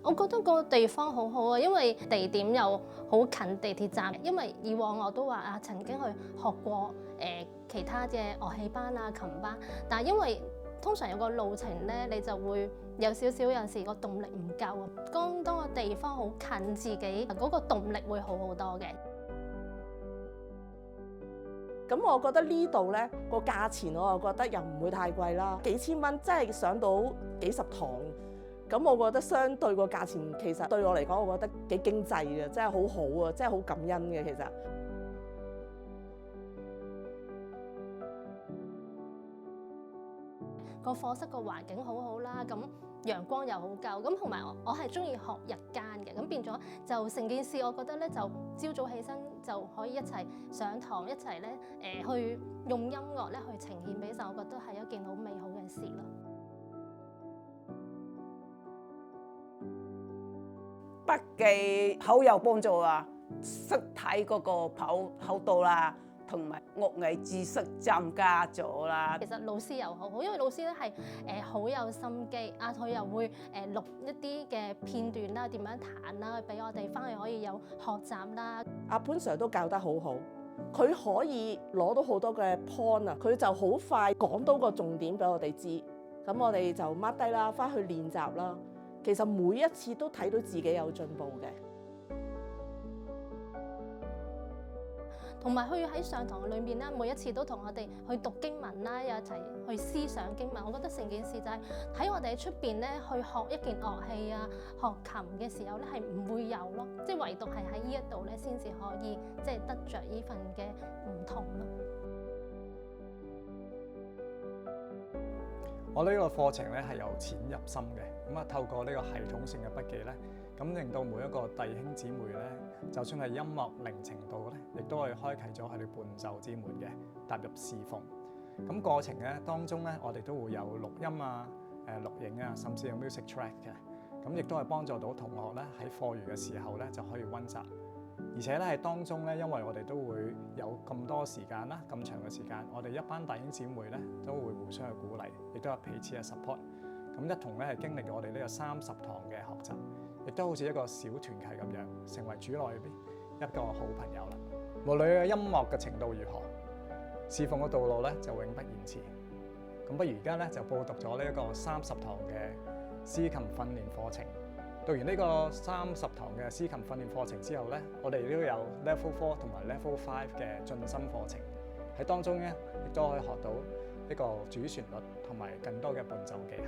我覺得個地方好好啊，因為地點又好近地鐵站。因為以往我都話啊，曾經去學過其他嘅樂器班啊、琴班，但係因為通常有個路程咧，你就會有少少有陣時個動力唔夠啊。當個地方好近自己，嗰個動力會好好多嘅。咁我覺得呢度咧個價錢我又覺得又唔會太貴啦，幾千蚊真係上到幾十堂。咁我覺得相對個價錢其實對我嚟講，我覺得幾經濟嘅，真係好好啊，真係好感恩嘅其實。個課室個環境好好啦，咁陽光又好夠，咁同埋我係中意學日間嘅，咁變咗就成件事，我覺得咧就朝早起身就可以一齊上堂，一齊咧去用音樂咧去呈現俾手，我覺得係一件好美好嘅事咯。筆記好有幫助啊！識睇嗰個跑道啦，同埋樂藝知識增加咗啦。其實老師又好好，因為老師咧係好有心機啊，佢又會錄一啲嘅片段啦，點樣彈啦，俾我哋翻去可以有學習啦。阿潘 Sir 都教得好好，佢可以攞到好多嘅 point 啊，佢就好快講到個重點俾我哋知，咁我哋就 mark 低啦，翻去練習啦。其實每一次都睇到自己有進步嘅。同埋佢喺上堂裏面咧，每一次都同我哋去讀經文啦，有一齊去思想經文。我覺得成件事就係喺我哋喺出邊咧去學一件樂器啊、學琴嘅時候咧，係唔會有咯，即係唯獨係喺呢一度咧先至可以即係得着呢份嘅唔同咯。我呢個課程咧係由淺入深嘅，咁啊透過呢個系統性嘅筆記咧，咁令到每一個弟兄姊妹咧，就算係音樂零程度咧，亦都可以開啟咗佢哋伴奏之門嘅，踏入侍奉。咁過程咧當中咧，我哋都會有錄音啊、錄影啊，甚至有 music track 嘅，咁亦都係幫助到同學咧喺課餘嘅時候咧就可以溫習。而且咧喺當中咧，因為我哋都會有咁多時間啦，咁長嘅時間，我哋一班弟兄姊妹咧都會互相去鼓勵，亦都有彼此嘅 support， 咁一同咧係經歷我哋呢個30堂嘅學習，亦都好似一個小團契咁樣，成為主內邊一個好朋友啦。無論嘅音樂嘅程度如何，侍奉嘅道路咧就永不言遲。咁不如而家咧就報讀咗呢一個30堂嘅司琴訓練課程。讀完呢個30堂嘅司琴訓練課程之後咧，我哋都有 Level 4同埋 Level 5嘅進深課程，喺當中咧亦都可以學到一個主旋律同埋更多嘅伴奏技巧。